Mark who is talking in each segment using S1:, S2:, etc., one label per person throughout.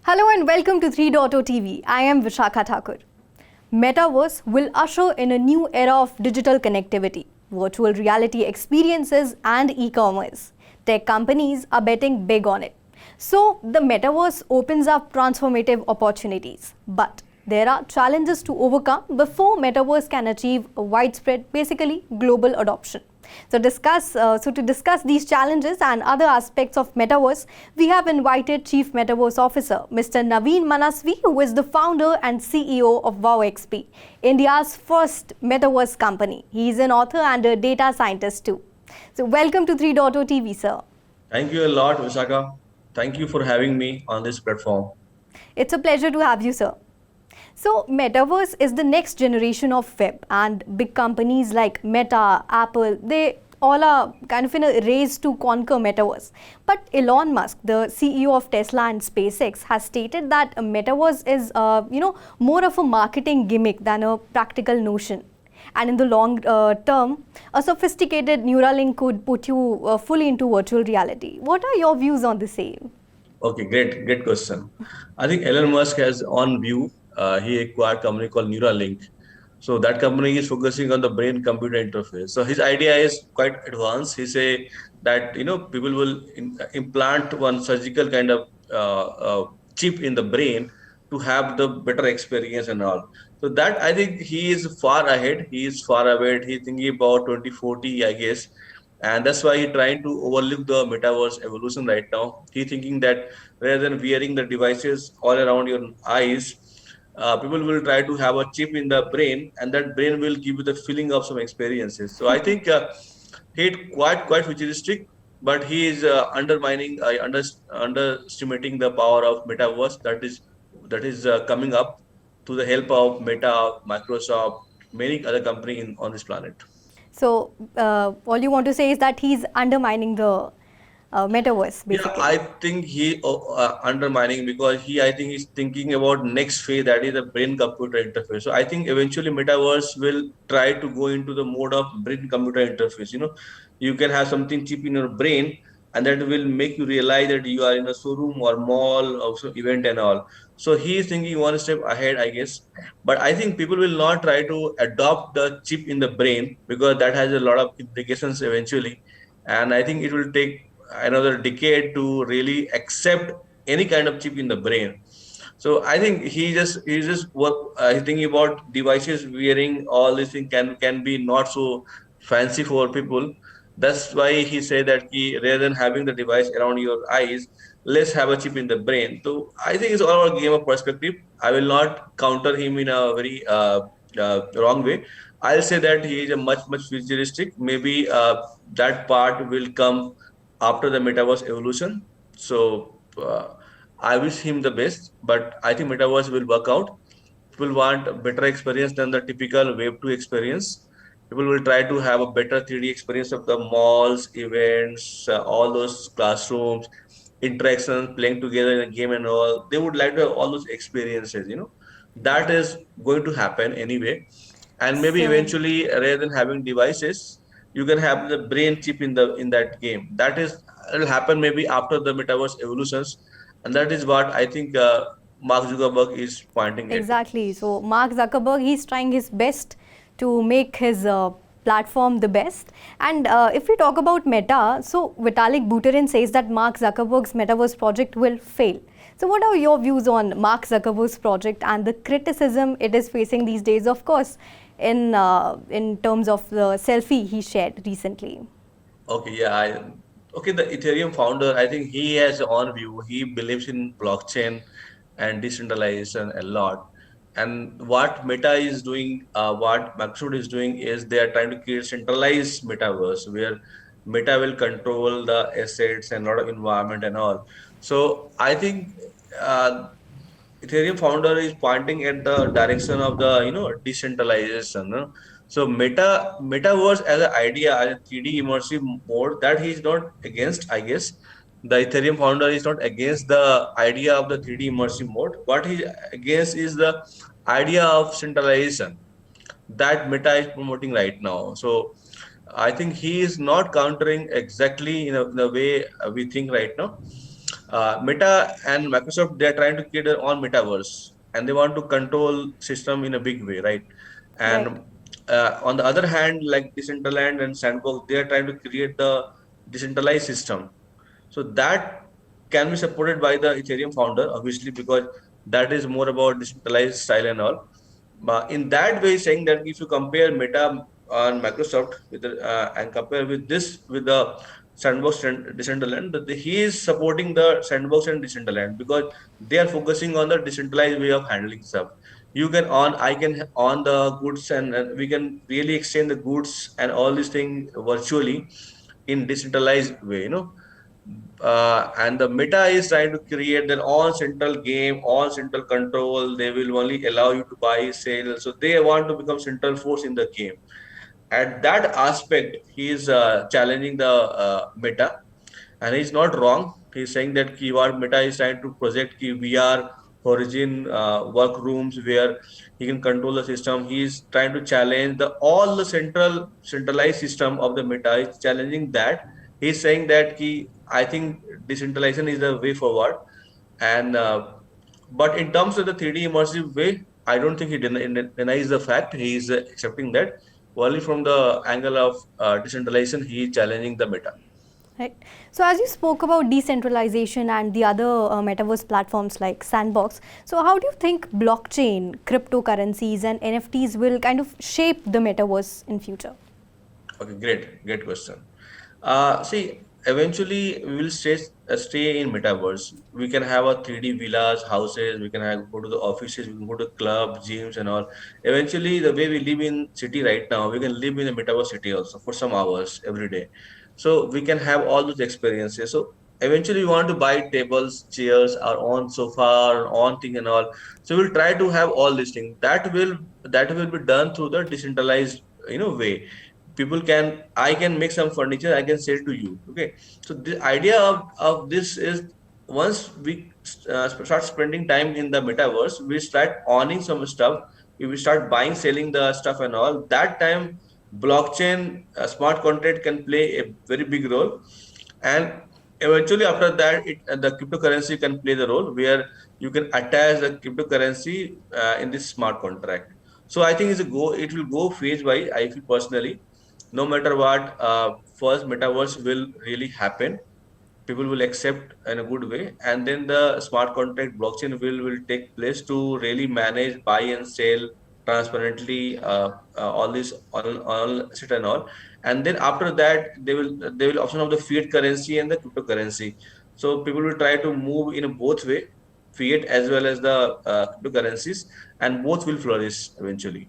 S1: Hello and welcome to 3.0 TV. I am Vishakha Thakur. Metaverse will usher in a new era of digital connectivity, virtual reality experiences and e-commerce. Tech companies are betting big on it. So the Metaverse opens up transformative opportunities. But there are challenges to overcome before Metaverse can achieve a widespread, basically global adoption. So to discuss these challenges and other aspects of Metaverse, we have invited Chief Metaverse Officer, Mr. Navin Manaswi, who is the founder and CEO of WoWExp, India's first Metaverse company. He is an author and a data scientist too. So welcome to 3.0 TV, sir.
S2: Thank you a lot, Vishaka. Thank you for having me on this platform.
S1: It's a pleasure to have you, sir. So, Metaverse is the next generation of web, and big companies like Meta, Apple, they all are kind of in a race to conquer Metaverse. But Elon Musk, the CEO of Tesla and SpaceX, has stated that a Metaverse is, more of a marketing gimmick than a practical notion. And in the long term, a sophisticated Neuralink could put you fully into virtual reality. What are your views on the same?
S2: Okay, great question. I think Elon Musk has on view. He acquired a company called Neuralink. So that company is focusing on the brain-computer interface. So his idea is quite advanced. He say that people will implant one surgical kind of chip in the brain to have the better experience and all. So that I think he is far ahead. He is far ahead. He's thinking about 2040, I guess, and that's why he's trying to overlook the metaverse evolution right now. He's thinking that rather than wearing the devices all around your eyes, people will try to have a chip in the brain, and that brain will give you the feeling of some experiences. So I think he's quite futuristic, but he is underestimating the power of metaverse that is coming up to the help of Meta, Microsoft, many other companies on this planet.
S1: So, all you want to say is that he's undermining the metaverse,
S2: Yeah,
S1: basically.
S2: I think he undermining because I think he's thinking about next phase, that is the brain-computer interface. So I think eventually metaverse will try to go into the mode of brain-computer interface. You can have something chip in your brain, and that will make you realize that you are in a showroom or mall, also event and all. So he is thinking one step ahead, I guess. But I think people will not try to adopt the chip in the brain because that has a lot of implications eventually, and I think it will take another decade to really accept any kind of chip in the brain. So I think he's thinking about devices wearing all these things can be not so fancy for people. That's why he said that rather than having the device around your eyes, let's have a chip in the brain. So I think it's all a game of perspective. I will not counter him in a very wrong way. I'll say that he is a much futuristic. Maybe that part will come after the metaverse evolution. So I wish him the best, but I think metaverse will work out. People want a better experience than the typical Web 2 experience. People will try to have a better 3D experience of the malls, events, all those classrooms, interactions, playing together in a game and all. They would like to have all those experiences. That is going to happen anyway. And maybe
S1: So,
S2: eventually, rather than having devices, you can have the brain chip in that game. That is will happen maybe after the metaverse evolutions, and that is what I think Mark Zuckerberg is pointing at.
S1: exactly. So, Mark Zuckerberg, he's trying his best to make his platform the best. And if we talk about Meta, so Vitalik Buterin says that Mark Zuckerberg's Metaverse project will fail. So, what are your views on Mark Zuckerberg's project and the criticism it is facing these days? Of course, in terms of the selfie he shared recently.
S2: Okay, yeah. Okay, the Ethereum founder, I think he has on view. He believes in blockchain and decentralization a lot. And what Meta is doing, what Microsoft is doing is they are trying to create centralized metaverse where Meta will control the assets and a lot of environment and all. So I think uh, Ethereum founder is pointing at the direction of the decentralization. So metaverse as an idea, as a 3D immersive mode, that he is not against. I guess the Ethereum founder is not against the idea of the 3D immersive mode. What he against is the idea of centralization that Meta is promoting right now. So I think he is not countering exactly in the way we think right now. Meta and Microsoft, they are trying to create their own metaverse, and they want to control system in a big way, right?
S1: Right.
S2: And on the other hand, like Decentraland and Sandbox, they are trying to create the decentralized system. So that can be supported by the Ethereum founder, obviously, because that is more about decentralized style and all. But in that way, saying that if you compare Meta and Microsoft with and compare with this with the Sandbox and Decentraland, he is supporting the Sandbox and Decentraland because they are focusing on the decentralized way of handling stuff. You can on, I can on the goods, and we can really exchange the goods and all these things virtually in decentralized way, and the Meta is trying to create their own central game, own central control. They will only allow you to buy, sell. So they want to become central force in the game. At that aspect, he is challenging the Meta, and he's not wrong. He's saying that keyword Meta is trying to project key VR origin workrooms where he can control the system. He's trying to challenge the all the centralized system of the Meta. Is challenging that. He's saying that I think decentralization is the way forward, and but in terms of the 3D immersive way, I don't think he denies the fact. He is accepting that. Only from the angle of decentralization, he is challenging the Meta.
S1: Right. So as you spoke about decentralization and the other metaverse platforms like Sandbox, so how do you think blockchain, cryptocurrencies and NFTs will kind of shape the metaverse in future?
S2: Okay, great question. See, eventually we will stay in metaverse. We can have a 3D villas, houses. We can go to the offices. We can go to club, gyms, and all. Eventually, the way we live in city right now, we can live in a metaverse city also for some hours every day. So we can have all those experiences. So eventually, we want to buy tables, chairs, our own sofa, our own thing, and all. So we'll try to have all these things. That will be done through the decentralized way. People can, I can make some furniture, I can sell to you. Okay, so the idea of this is, once we start spending time in the metaverse, we start owning some stuff, we start buying, selling the stuff and all. That time blockchain, smart contract can play a very big role. And eventually after that, the cryptocurrency can play the role where you can attach the cryptocurrency in this smart contract. So I think it will go phase by, I feel personally. No matter what, first metaverse will really happen. People will accept in a good way, and then the smart contract blockchain will take place to really manage, buy and sell transparently, all this all asset and all. And then after that, they will option of the fiat currency and the cryptocurrency. So people will try to move in a both way, fiat as well as the cryptocurrencies, and both will flourish eventually.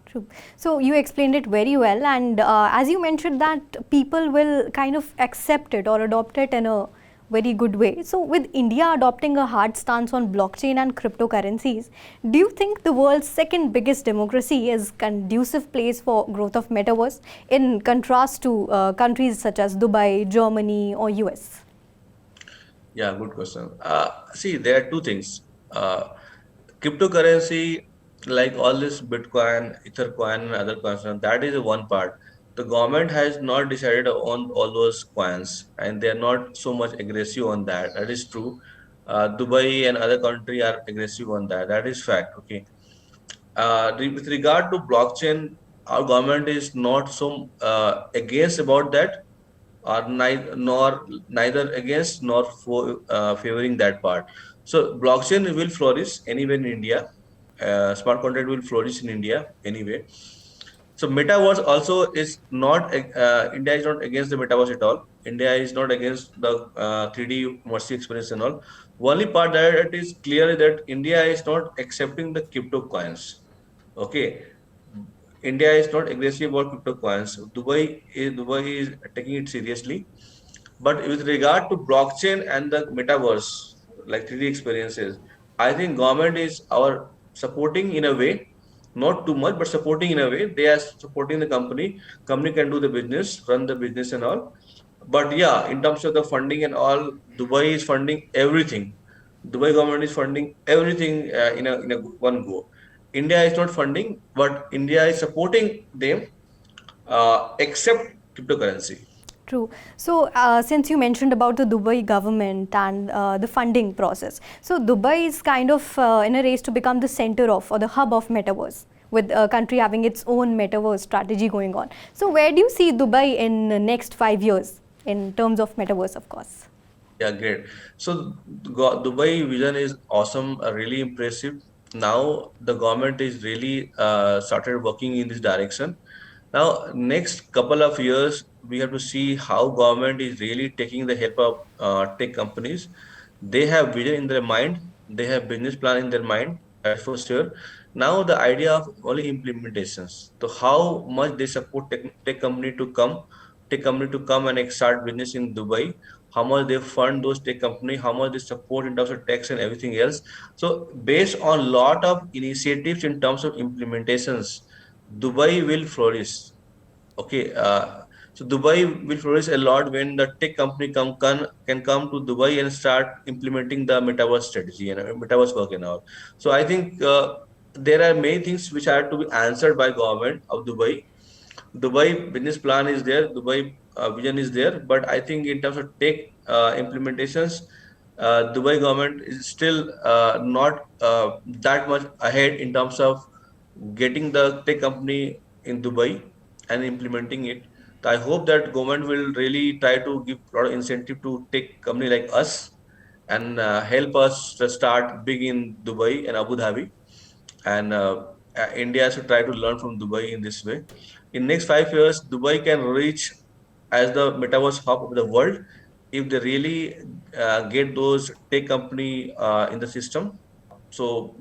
S1: True. So you explained it very well, and as you mentioned that people will kind of accept it or adopt it in a very good way. So with India adopting a hard stance on blockchain and cryptocurrencies, do you think the world's second biggest democracy is conducive place for growth of metaverse in contrast to countries such as Dubai, Germany or US?
S2: Yeah, good question. See, there are two things. Cryptocurrency, like all this Bitcoin, Ethercoin, and other coins, and that is one part. The government has not decided on all those coins, and they are not so much aggressive on that. That is true. Dubai and other country are aggressive on that. That is fact. Okay. With regard to blockchain, our government is not so against about that, or neither against nor favoring that part. So blockchain will flourish anywhere in India. Smart contract will flourish in India anyway. So metaverse also is not, India is not against the metaverse at all. India is not against the 3D immersive experience and all. Only part that it is clear that India is not accepting the crypto coins. Okay, India is not aggressive about crypto coins. Dubai is taking it seriously. But with regard to blockchain and the metaverse, like 3D experiences, I think government is our supporting in a way, not too much, but supporting in a way. They are supporting the company. Company can do the business, run the business and all. But yeah, in terms of the funding and all, Dubai is funding everything. Dubai government is funding everything in a one go. India is not funding, but India is supporting them, except cryptocurrency.
S1: True. So, since you mentioned about the Dubai government and the funding process, so Dubai is kind of in a race to become the center of or the hub of metaverse, with a country having its own metaverse strategy going on. So, where do you see Dubai in the next 5 years in terms of metaverse, of course?
S2: Yeah, great. So Dubai vision is awesome, really impressive. Now the government is really started working in this direction. Now next couple of years, we have to see how government is really taking the help of tech companies. They have vision in their mind, they have business plan in their mind. That's for sure. Now the idea of only implementations. So how much they support tech company to come and start business in Dubai, how much they fund those tech company, how much they support in terms of tax and everything else. So based on lot of initiatives in terms of implementations, Dubai will flourish. Okay, so Dubai will flourish a lot when the tech company can come to Dubai and start implementing the metaverse strategy and metaverse work and all. So I think there are many things which are to be answered by government of Dubai. Dubai business plan is there, Dubai vision is there, but I think in terms of tech implementations, Dubai government is still not that much ahead in terms of getting the tech company in Dubai and implementing it. So I hope that government will really try to give a lot of incentive to tech company like us and help us to start big in Dubai and Abu Dhabi, and India should try to learn from Dubai in this way. In next 5 years, Dubai can reach as the metaverse hub of the world if they really get those tech company in the system. So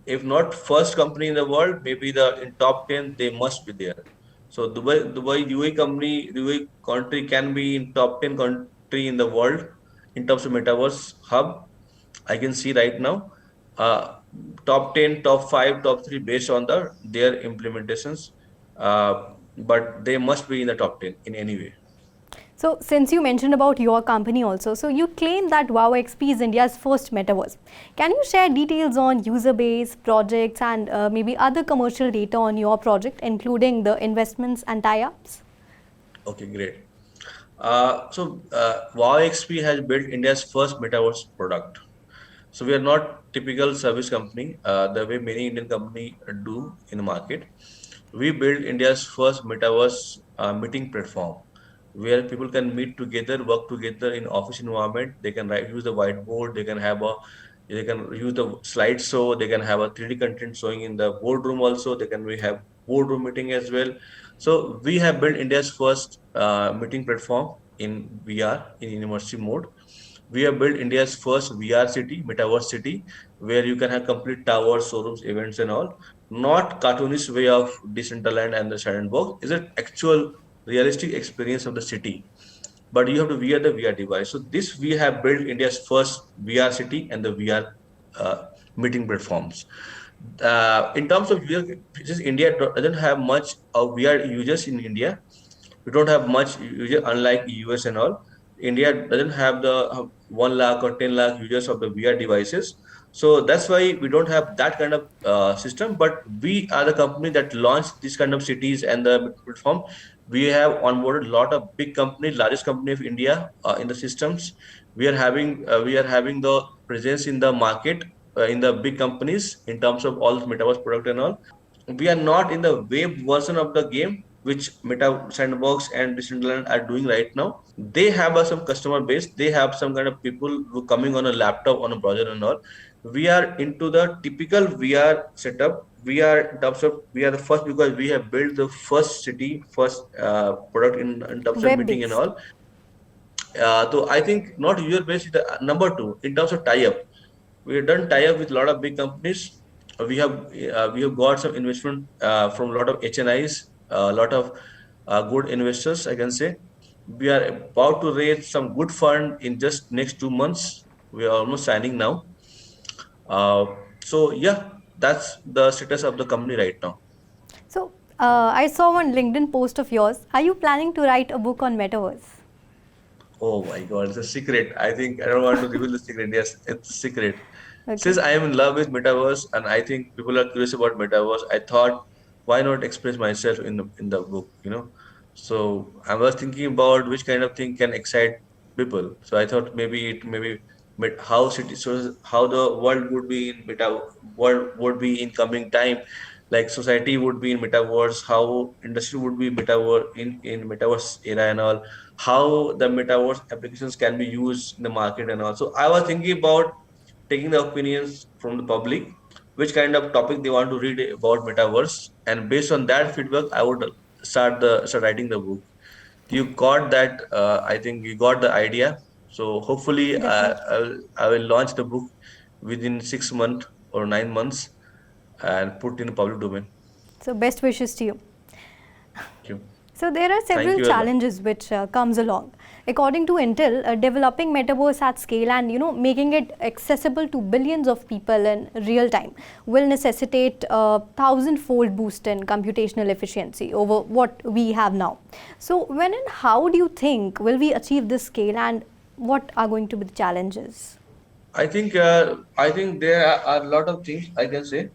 S2: if not first company in the world, maybe the in top 10 they must be there. So Dubai UAE company, UAE country can be in top 10 country in the world in terms of metaverse hub. I can see right now, uh, top 10, top 5, top 3 based on their implementations. But they must be in the top 10 in any way.
S1: So, since you mentioned about your company also, so you claim that WoWExp is India's first metaverse. Can you share details on user base, projects, and maybe other commercial data on your project, including the investments and tie-ups?
S2: Okay, great. WoWXP has built India's first metaverse product. So we are not typical service company, the way many Indian company do in the market. We built India's first metaverse meeting platform where people can meet together, work together in office environment. They can use the whiteboard. They can use the slideshow. They can have a 3D content showing in the boardroom also. They can we have boardroom meeting as well. So we have built India's first meeting platform in VR in immersive mode. We have built India's first VR city, Metaverse city, where you can have complete towers, showrooms, events, and all. Not cartoonish way of Decentraland and the Sandbox. It's an actual realistic experience of the city, but you have to wear the VR device. So this we have built India's first VR city and the VR uh, meeting platforms. In terms of user, since India doesn't have much of VR users in India, we don't have much user unlike US and all. India doesn't have the 1 lakh or 10 lakh users of the VR devices. So that's why we don't have that kind of system. But we are the company that launched this kind of cities and the platform. We have onboarded a lot of big companies, largest company of India in the systems. We are having the presence in the market in the big companies in terms of all the metaverse product and all. We are not in the web version of the game which Meta Sandbox and Decentraland are doing right now. They have some customer base. They have some kind of people who coming on a laptop, on a browser and all. We are into the typical VR setup. We are the first because we have built the first city, first product in terms of
S1: Web
S2: meeting and
S1: based.
S2: all. So I think not user base is the number two in terms of tie-up. We have done tie-up with a lot of big companies. We have got some investment from a lot of HNIs, a lot of good investors, I can say. We are about to raise some good fund in just next 2 months. We are almost signing now. Uh, so yeah, that's the status of the company right now.
S1: So, I saw one LinkedIn post of yours. Are you planning to write a book on metaverse?
S2: Oh my God, it's a secret. I think I don't want to reveal the secret. Yes, it's a secret.
S1: Okay.
S2: Since I am in love with metaverse and I think people are curious about metaverse, I thought why not express myself in the book, you know. So I was thinking about which kind of thing can excite people. So I thought maybe it maybe how city so how the world would be in world would be in coming time, like society would be in metaverse, how industry would be metaverse in metaverse era and all, how the metaverse applications can be used in the market and all. So I was thinking about taking the opinions from the public, which kind of topic they want to read about metaverse, and based on that feedback, I would start writing the book. You got that? I think you got the idea. So hopefully,
S1: Definitely.
S2: I will launch the book within 6 months or 9 months and put in the public domain.
S1: So best wishes to you.
S2: Thank you.
S1: So there are
S2: Thank
S1: several
S2: you a lot.
S1: challenges which comes along. According to Intel, developing metaverse at scale and making it accessible to billions of people in real time will necessitate a thousand-fold boost in computational efficiency over what we have now. So when and how do you think will we achieve this scale, and what are going to be the challenges?
S2: I think there are a lot of things I can say.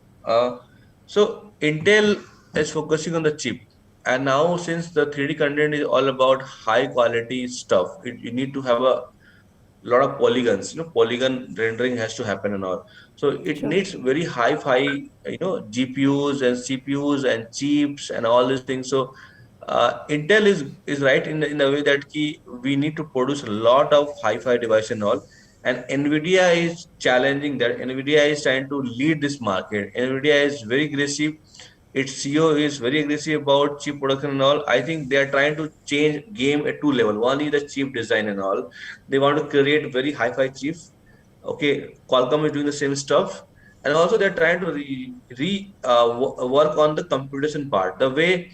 S2: So Intel is focusing on the chip, and now since the 3D content is all about high quality stuff, you need to have a lot of polygons. Polygon rendering has to happen and all. So it
S1: True.
S2: needs very high-fi, GPUs and CPUs and chips and all these things. So Intel is right in the way that we need to produce a lot of hi-fi device and all. And Nvidia is challenging that. Nvidia is trying to lead this market. Nvidia is very aggressive. Its CEO is very aggressive about chip production and all. I think they are trying to change game at two level. One is the chip design and all. They want to create very hi-fi chips. Okay, Qualcomm is doing the same stuff, and also they're trying to work on the computation part. The way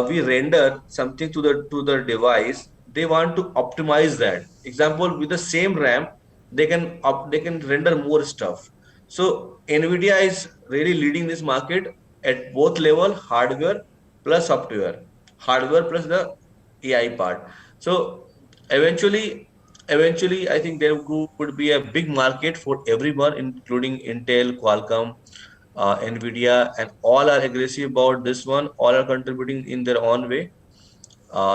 S2: we render something to the device, they want to optimize that. Example, with the same RAM, they can render more stuff. So Nvidia is really leading this market at both level, hardware plus software, hardware plus the AI part. So eventually eventually I think there would be a big market for everyone, including Intel, Qualcomm, Nvidia, and all are aggressive about this one. All are contributing in their own way.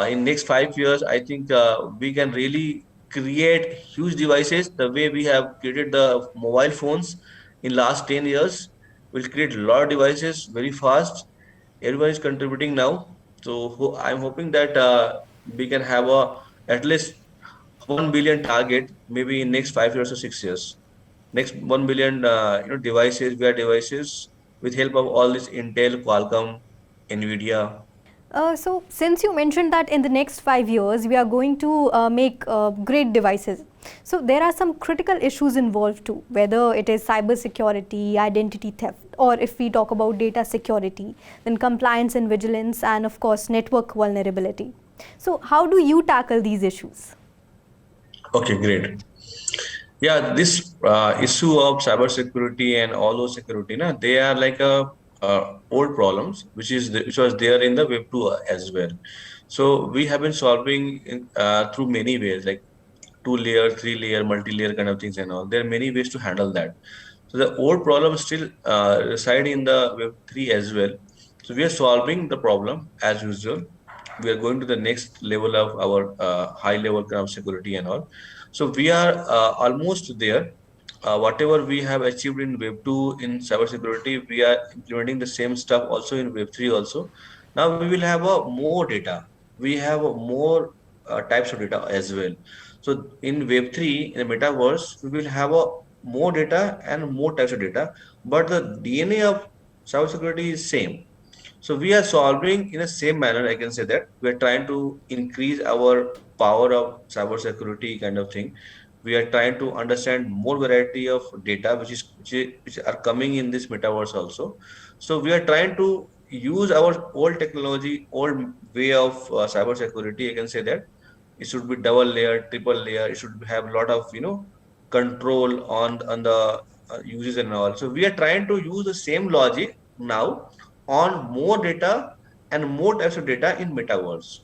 S2: In next 5 years, I think we can really create huge devices the way we have created the mobile phones in last 10 years. We'll create a lot of devices very fast. Everyone is contributing now. So I'm hoping that we can have at least 1 billion target maybe in next 5 years or 6 years. Next 1 billion devices, VR devices, with help of all this Intel, Qualcomm, Nvidia.
S1: So since you mentioned that in the next 5 years we are going to make great devices, so there are some critical issues involved too, whether it is cyber security, identity theft, or if we talk about data security, then compliance and vigilance, and of course network vulnerability. So how do you tackle these issues?
S2: Okay, great. Yeah, this issue of cybersecurity and all those security, they are like old problems, which was there in the Web 2 as well. So we have been solving through many ways, like 2 layer, 3 layer, multi-layer kind of things and all. There are many ways to handle that. So the old problems still reside in the Web 3 as well. So we are solving the problem as usual. We are going to the next level of our high level kind of security and all. So we are almost there. Whatever we have achieved in Web 2 in cybersecurity, we are implementing the same stuff also in Web 3 also. Now we will have more data. We have more types of data as well. So in Web 3, in the metaverse, we will have more data and more types of data, but the DNA of cybersecurity is same. So we are solving in the same manner. I can say that we are trying to increase our power of cybersecurity kind of thing. We are trying to understand more variety of data which are coming in this metaverse also. So we are trying to use our old technology, old way of cybersecurity. I can say that it should be double layer, triple layer. It should have a lot of control on the uses and all. So we are trying to use the same logic now on more data and more types of data in metaverse.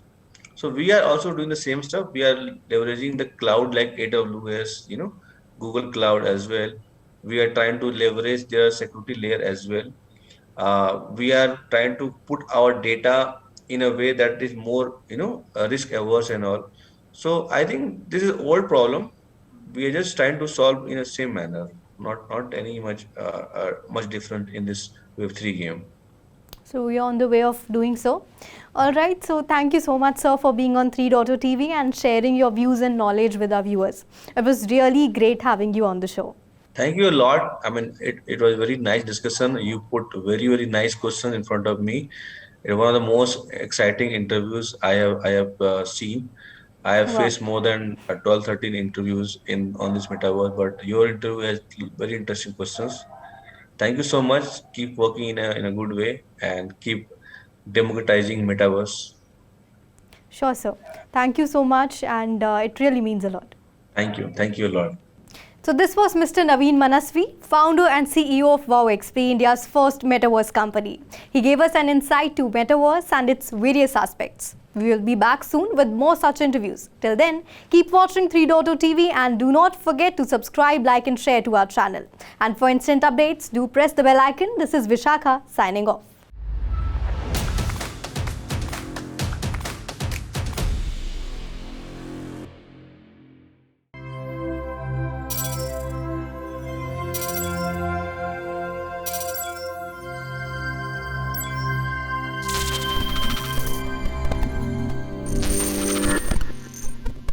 S2: So we are also doing the same stuff. We are leveraging the cloud like AWS, Google Cloud as well. We are trying to leverage their security layer as well. We are trying to put our data in a way that is more, risk averse and all. So I think this is old problem. We are just trying to solve in the same manner, not any much different in this Web3 game.
S1: So we are on the way of doing so. All right. So thank you so much, sir, for being on 3.0 TV and sharing your views and knowledge with our viewers. It was really great having you on the show.
S2: Thank you a lot. I mean, it was very nice discussion. You put very nice questions in front of me. It's one of the most exciting interviews I have seen. I have
S1: Wow.
S2: faced more than 12, 13 interviews in on this metaverse, but your interview has very interesting questions. Thank you so much. Keep working in a good way and keep democratizing metaverse.
S1: Sure, sir. Thank you so much, and it really means a lot.
S2: Thank you. Thank you a lot.
S1: So this was Mr. Navin Manaswi, founder and CEO of WoWExp India's first Metaverse company. He gave us an insight to Metaverse and its various aspects. We will be back soon with more such interviews. Till then, keep watching 3.0 TV and do not forget to subscribe, like and share to our channel. And for instant updates, do press the bell icon. This is Vishakha signing off.